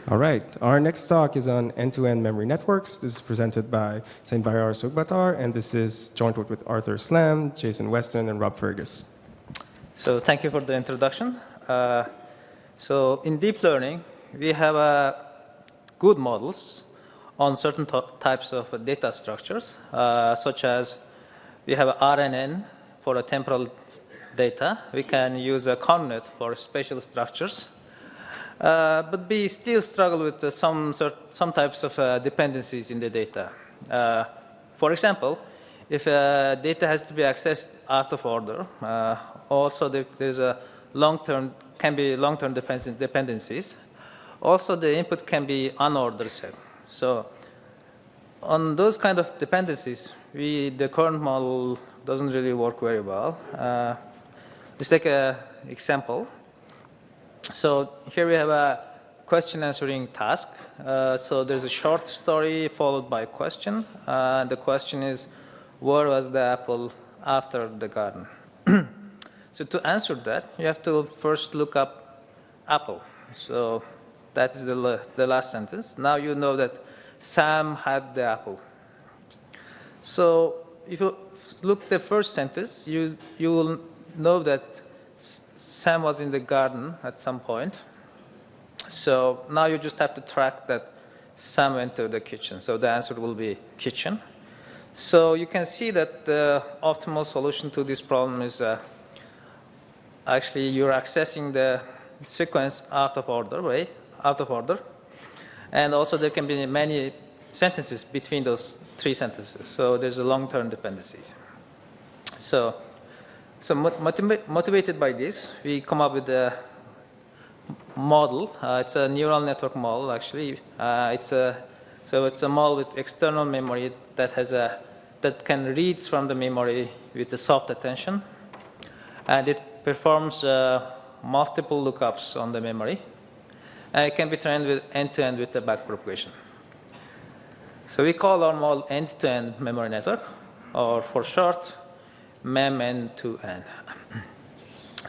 All right, our next talk is on end-to-end memory networks. This is presented by Saint Bayar Sugbatar, and this is joined with Arthur Slam, Jason Weston, and Rob Fergus. So thank you for the introduction. So in deep learning, we have good models on certain types of data structures, such as we have RNN for a temporal data. We can use a connet for spatial structures. But we still struggle with some types of dependencies in the data. For example, if data has to be accessed out of order, also there's a can be long-term dependencies. Also, the input can be unordered set. So on those kind of dependencies, the current model doesn't really work very well. Let's take an example. So here we have a question answering task. So there's a short story followed by a question. The question is, where was the apple after the garden? So to answer that, you have to first look up apple. So that is the last sentence. Now you know that Sam had the apple. So if you look at the first sentence, you will know that Sam was in the garden at some point. So now you just have to track that Sam went to the kitchen. So the answer will be kitchen. So you can see that the optimal solution to this problem is actually you're accessing the sequence out of order. And also there can be many sentences between those three sentences. So there's a long-term dependencies. So motivated by this, we come up with a model. It's a neural network model, actually. It's a model with external memory that can read from the memory with the soft attention, and it performs multiple lookups on the memory, and it can be trained with end-to-end with the backpropagation. So we call our model end-to-end memory network, or for short, MEM-N2N.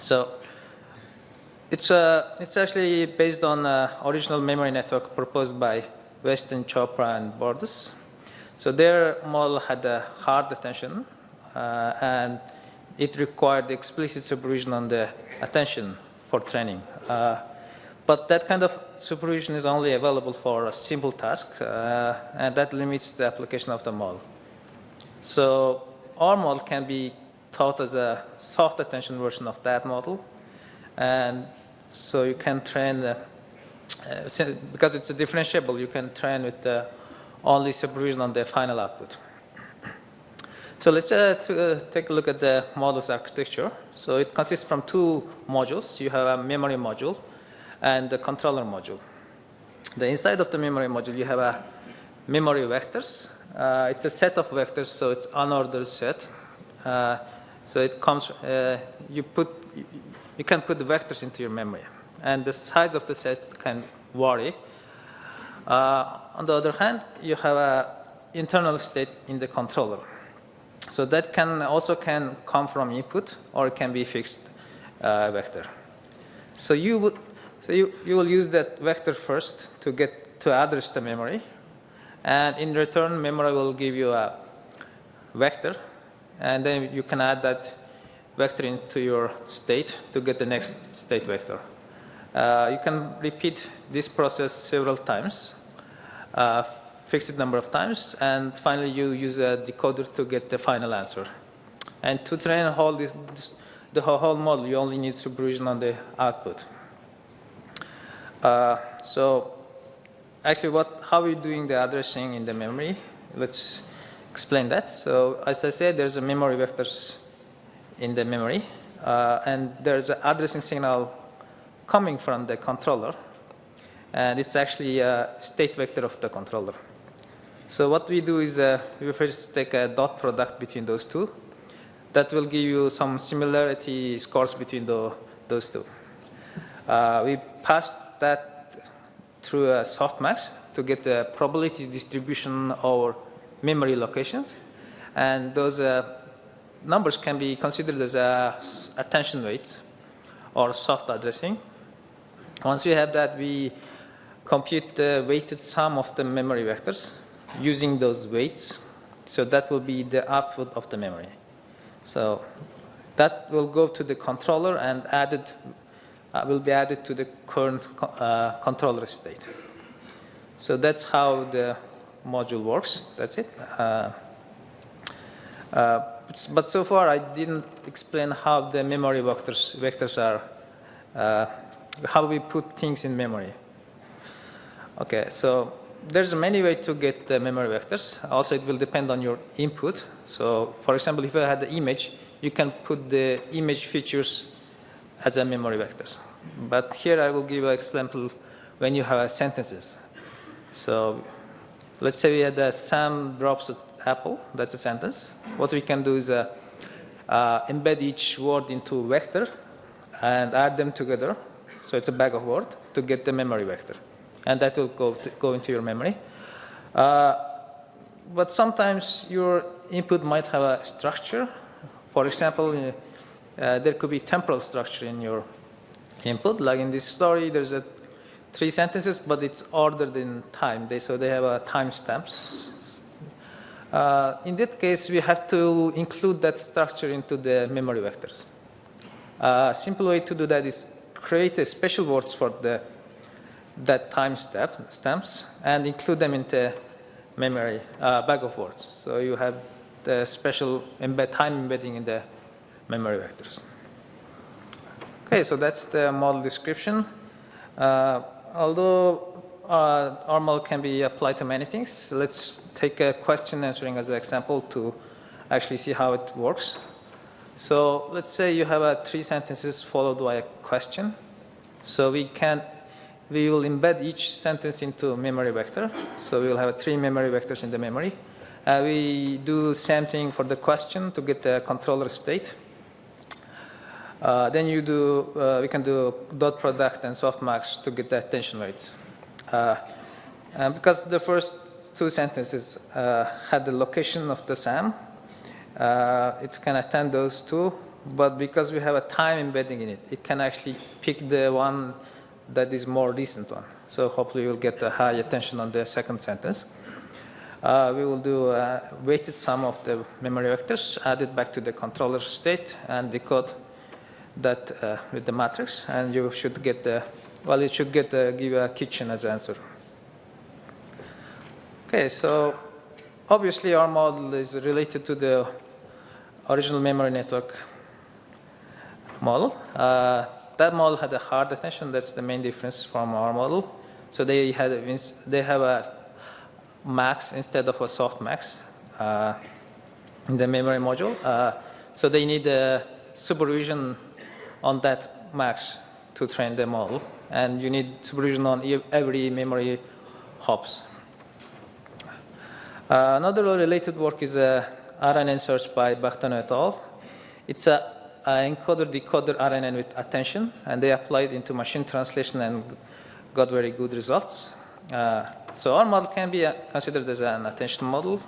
So it's actually based on original memory network proposed by Weston, Chopra, and Bordes. So their model had a hard attention, and it required explicit supervision on the attention for training. But that kind of supervision is only available for a simple task, and that limits the application of the model. So our model can be taught as a soft attention version of that model. And so you can train, because it's a differentiable, you can train with the only supervision on the final output. So let's take a look at the model's architecture. So it consists from two modules. You have a memory module and the controller module. The inside of the memory module, you have a memory vectors. It's a set of vectors, so it's unordered set. So it comes, you can put the vectors into your memory, and the size of the set can vary. On the other hand, you have an internal state in the controller. So that can come from input, or it can be fixed vector. So you will use that vector first to address the memory, and in return, memory will give you a vector, and then you can add that vector into your state to get the next state vector. You can repeat this process several times, fixed number of times, and finally you use a decoder to get the final answer. And to train the whole model, you only need supervision on the output. So actually, how are we doing the addressing in the memory? Let's explain that. So as I said, there's a memory vectors in the memory, and there's an addressing signal coming from the controller, and it's actually a state vector of the controller. So what we do is we first take a dot product between those two. That will give you some similarity scores between those two. We pass that through a softmax to get the probability distribution over memory locations, and those numbers can be considered as attention weights or soft addressing. Once we have that, we compute the weighted sum of the memory vectors using those weights. So that will be the output of the memory. So that will go to the controller and will be added to the current controller state. So that's how the module works. That's it. But so far, I didn't explain how the memory vectors are, how we put things in memory. Okay, so there's many ways to get the memory vectors. Also, it will depend on your input. So, for example, if I had the image, you can put the image features as a memory vectors. But here I will give an example when you have sentences. So let's say we had Sam drops an apple. That's a sentence. What we can do is embed each word into a vector and add them together. So it's a bag of words to get the memory vector. And that will go into your memory. But sometimes your input might have a structure. For example, there could be temporal structure in your input. Like in this story, there's 3 sentences, but it's ordered in time. So they have timestamps. In that case, we have to include that structure into the memory vectors. A simple way to do that is create a special words for that timestamps and include them into memory bag of words. So you have the special time embedding in the memory vectors. Okay, so that's the model description. Although our model can be applied to many things, let's take a question answering as an example to actually see how it works. So let's say you have 3 sentences followed by a question. So we will embed each sentence into a memory vector. So we will have 3 memory vectors in the memory. We do the same thing for the question to get the controller state. Then we can do dot product and softmax to get the attention rates. And because the first 2 sentences had the location of the SAM, it can attend those 2. But because we have a time embedding in it, it can actually pick the one that is more recent one. So hopefully you'll get a high attention on the second sentence. We will do a weighted sum of the memory vectors, add it back to the controller state, and decode that with the matrix. And you should get it should give you a kitchen as answer. Okay, so obviously our model is related to the original memory network model. That model had a hard attention. That's the main difference from our model. So they have a max instead of a soft max in the memory module. So they need a supervision on that max to train the model. And you need supervision on every memory hops. Another related work is RNNsearch by Bakhtanov et al. It's a encoder-decoder RNN with attention, and they applied into machine translation and got very good results. So our model can be considered as an attention model,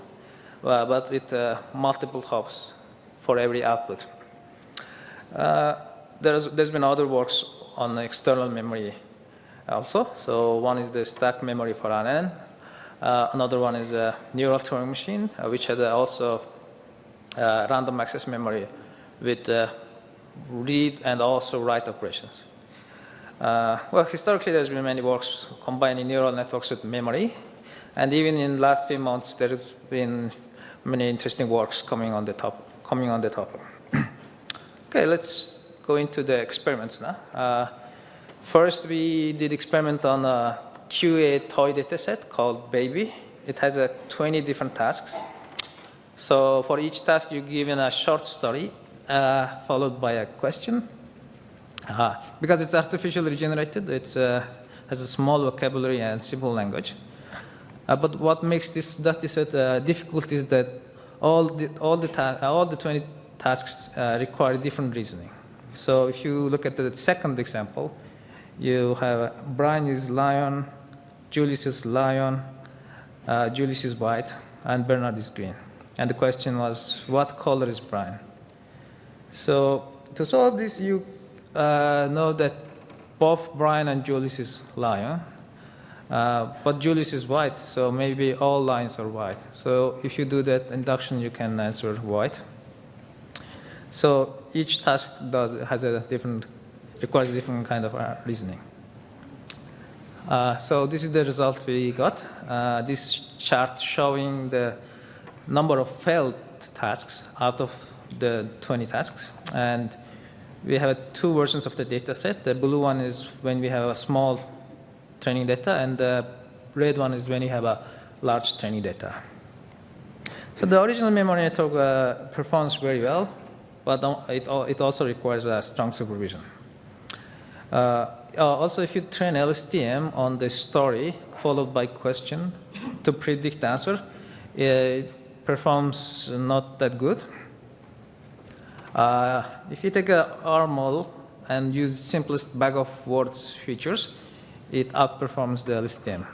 but with multiple hops for every output. There's been other works on external memory also. So one is the stack memory for RNN. Another one is a neural Turing machine, which had also random access memory with read and also write operations. Well, historically, there's been many works combining neural networks with memory. And even in the last few months, there's been many interesting works coming on the topic. Okay, let's go into the experiments now. First, we did experiment on a QA toy dataset called bAbi. It has 20 different tasks. So for each task, you're given a short story followed by a question. Because it's artificially generated, it has a small vocabulary and simple language. But what makes this dataset difficult is that all the 20 tasks require different reasoning. So if you look at the second example, you have Brian is lion, Julius is lion, Julius is white, and Bernard is green. And the question was, what color is Brian? So to solve this, you know that both Brian and Julius is lion. But Julius is white, so maybe all lines are white. So if you do that induction, you can answer white. So each task requires a different kind of reasoning. So this is the result we got. This chart showing the number of failed tasks out of the 20 tasks. And we have two versions of the data set. The blue one is when we have a small training data, and the red one is when you have a large training data. So the original memory network performs very well, but it also requires a strong supervision. Also, if you train LSTM on the story followed by question to predict the answer, it performs not that good. If you take a R model and use simplest bag of words features, it outperforms the LSTM.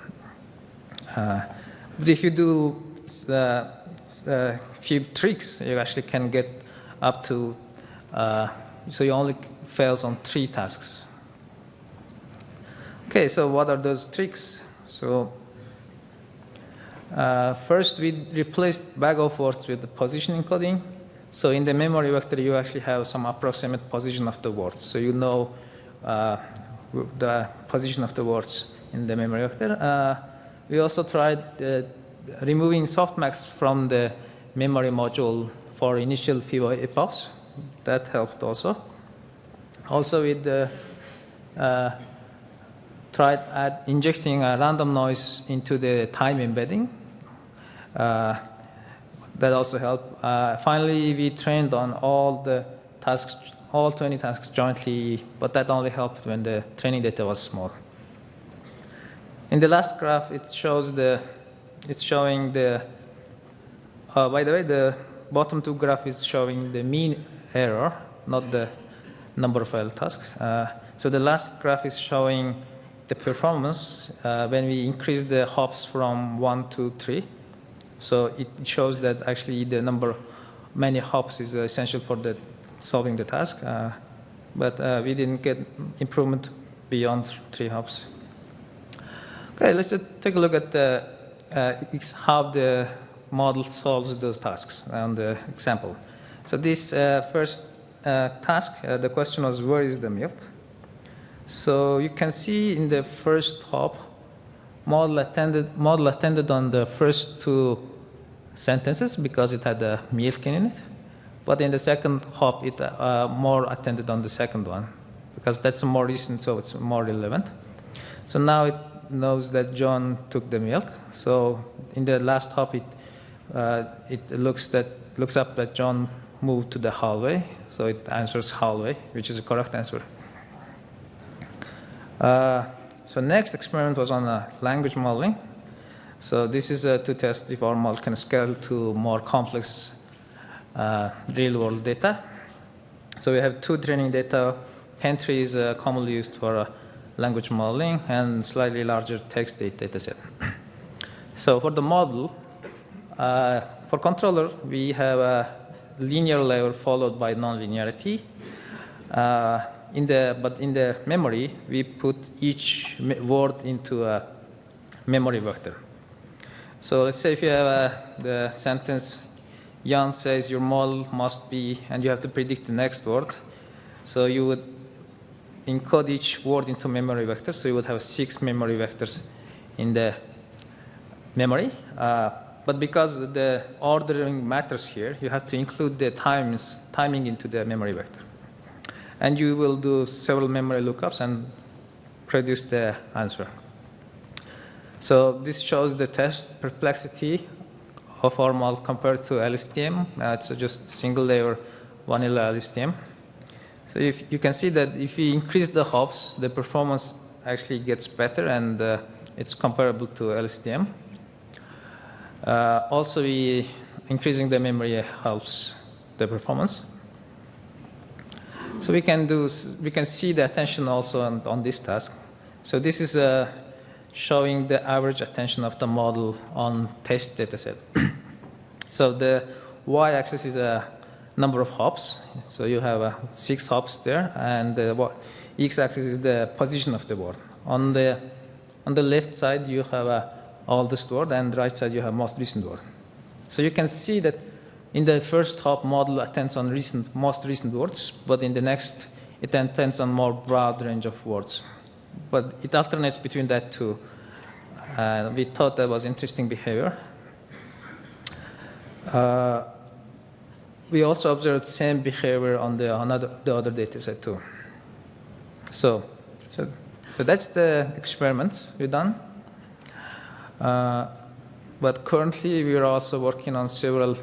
But if you do few tricks, you actually can get up to, so you only fails on 3 tasks. Okay, so what are those tricks? So first, we replaced bag of words with the position encoding. So in the memory vector, you actually have some approximate position of the words. So you know the position of the words in the memory vector. We also tried removing softmax from the memory module for initial few epochs. That helped also. Also, with the tried injecting a random noise into the time embedding. That also helped. Finally, we trained on all the tasks, all 20 tasks jointly, but that only helped when the training data was small. In the last graph, it's showing the, by the way, the bottom 2 graph is showing the mean error, not the number of failed tasks. So the last graph is showing the performance when we increase the hops from 1 to 3. So it shows that actually the many hops is essential for solving the task, but we didn't get improvement beyond 3 hops. Okay, let's take a look at how the model solves those tasks on the example. So this first task, the question was, where is the milk? So you can see in the first hop, model attended on the first 2 sentences because it had a milk in it. But in the second hop, it more attended on the second one because that's more recent, so it's more relevant. So now it knows that John took the milk. So in the last hop, it looks up that John moved to the hallway. So it answers hallway, which is a correct answer. So next experiment was on language modeling. So this is to test if our model can scale to more complex real-world data. So we have 2 training data. Penn Tree is commonly used for language modeling and slightly larger text8 dataset. So for the model, for controller, we have a linear layer followed by nonlinearity. But in the memory, we put each word into a memory vector. So let's say if you have the sentence, Jan says your model must be, and you have to predict the next word. So you would encode each word into memory vectors. So you would have 6 memory vectors in the memory. But because the ordering matters here, you have to include the timing into the memory vector. And you will do several memory lookups and produce the answer. So this shows the test perplexity of our model compared to LSTM. It's just single layer vanilla LSTM. So if you can see that if we increase the hops, the performance actually gets better, and it's comparable to LSTM. Also, increasing the memory helps the performance. So we can see the attention also on this task. So this is showing the average attention of the model on test dataset. So the y-axis is a number of hops. So you have 6 hops there, and the x-axis is the position of the word. On the on the left side, you have oldest word, and right side, you have most recent word. So you can see that in the first hop, model attends on most recent words, but in the next, it attends on more broad range of words. But it alternates between that two. We thought that was interesting behavior. We also observed same behavior on the other data set too. So that's the experiments we've done. But currently, we are also working on several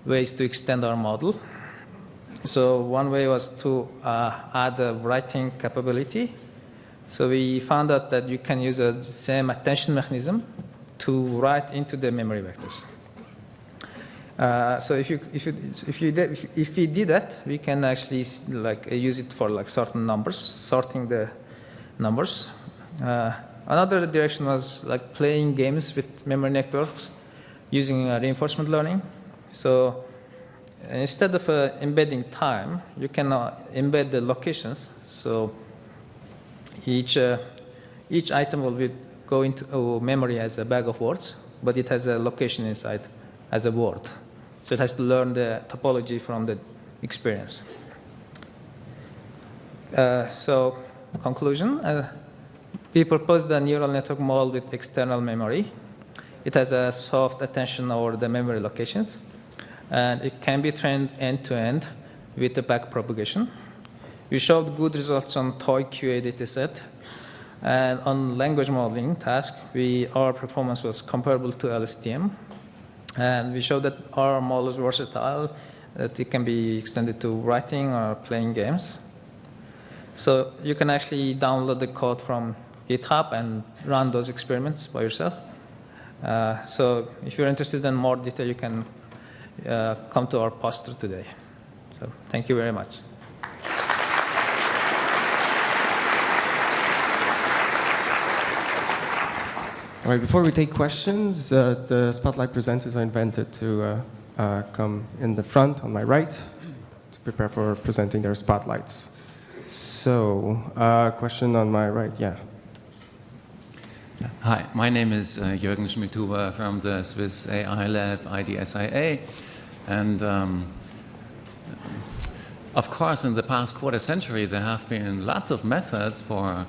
ways to extend our model. So one way was to add a writing capability. So we found out that you can use the same attention mechanism to write into the memory vectors. So if we did that, we can actually use it for certain numbers, sorting the numbers. Another direction was playing games with memory networks using reinforcement learning. So instead of embedding time, you can embed the locations. So each item will go into memory as a bag of words, but it has a location inside as a word. So it has to learn the topology from the experience. So conclusion, we proposed a neural network model with external memory. It has a soft attention over the memory locations, and it can be trained end-to-end with the back propagation. We showed good results on toy QA dataset, and on language modeling task, our performance was comparable to LSTM. And we showed that our model is versatile, that it can be extended to writing or playing games. So you can actually download the code from GitHub and run those experiments by yourself. So if you're interested in more detail, you can come to our poster today. So thank you very much. All right, before we take questions, the spotlight presenters are invited to come in the front on my right to prepare for presenting their spotlights. So, question on my right, yeah. Hi, my name is Jürgen Schmidhuber from the Swiss AI Lab IDSIA. And of course, in the past quarter century, there have been lots of methods for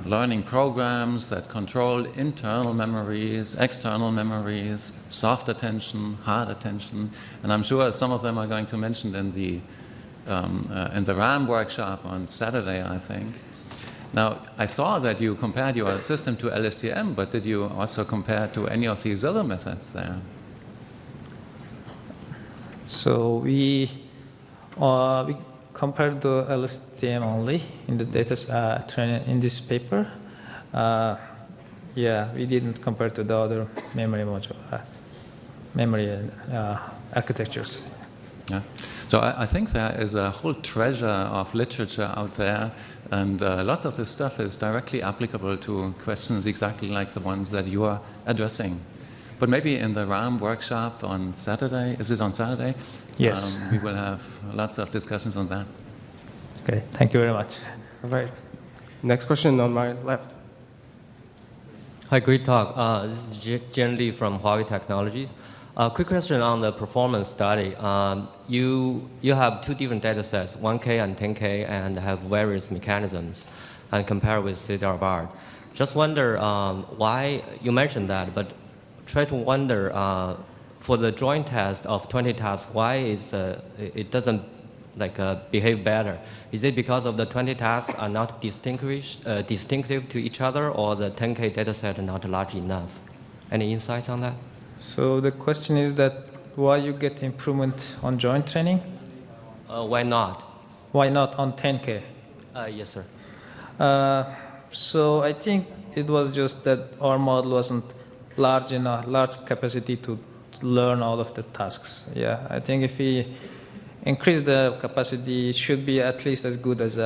learning programs that control internal memories, external memories, soft attention, hard attention, and I'm sure some of them are going to mention in the RAM workshop on Saturday, I think. Now, I saw that you compared your system to LSTM, but did you also compare to any of these other methods there? So we compared to LSTM only in the data training in this paper. Yeah, we didn't compare to the other memory module, memory architectures. Yeah. So I think there is a whole treasure of literature out there, and lots of this stuff is directly applicable to questions exactly like the ones that you are addressing. But maybe in the RAM workshop on Saturday, is it on Saturday? Yes. We will have lots of discussions on that. Okay, thank you very much. All right. Next question on my left. Hi, great talk. This is Jen Lee from Huawei Technologies. Quick question on the performance study. You have two different data sets, 1K and 10K, and have various mechanisms and compare with state-of-the-art. Just wonder why you mentioned that, but try to wonder for the joint test of 20 tasks, why is it doesn't behave better? Is it because of the 20 tasks are not distinctive to each other, or the 10K data set not large enough? Any insights on that? So the question is that why you get improvement on joint training? Why not? Why not on 10K? Yes, sir. So I think it was just that our model wasn't large capacity to learn all of the tasks. Yeah, I think if we increase the capacity, it should be at least as good as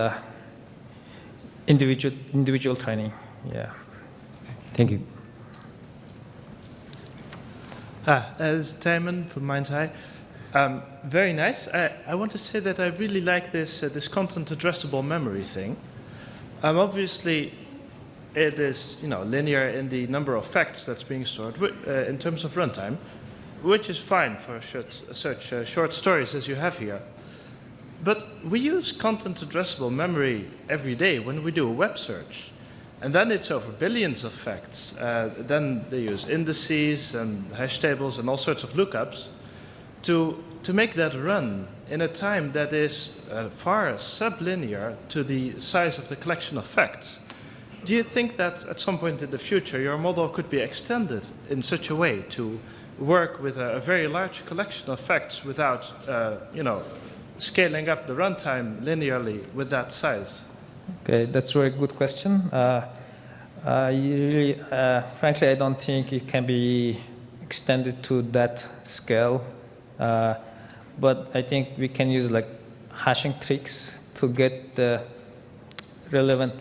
individual training. Yeah. Thank you. This is Tijmen from MindSci. Very nice. I want to say that I really like this content addressable memory thing. Obviously, it is linear in the number of facts that's being stored in terms of runtime, which is fine for such short stories as you have here. But we use content addressable memory every day when we do a web search. And then it's over billions of facts. Then they use indices and hash tables and all sorts of lookups to make that run in a time that is far sublinear to the size of the collection of facts. Do you think that at some point in the future your model could be extended in such a way to work with a very large collection of facts without scaling up the runtime linearly with that size? Okay, that's a very good question. Frankly, I don't think it can be extended to that scale. But I think we can use like hashing tricks to get the relevant,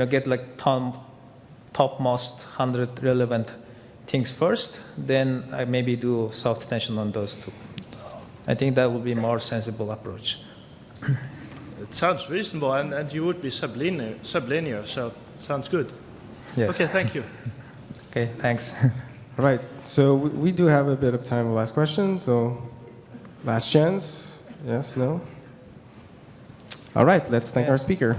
get like topmost 100 relevant things first, then I maybe do soft attention on those two. I think that would be a more sensible approach. It sounds reasonable, and you would be sublinear, so sounds good. Yes. Okay, thank you. Okay, thanks. All right, so we do have a bit of time for last question, so last chance. Yes, no? All right, let's thank our speaker.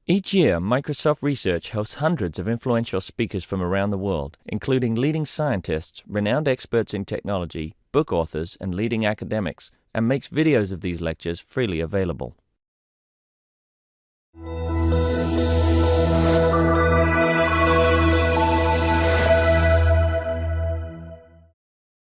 Each year, Microsoft Research hosts hundreds of influential speakers from around the world, including leading scientists, renowned experts in technology, book authors, and leading academics, and makes videos of these lectures freely available.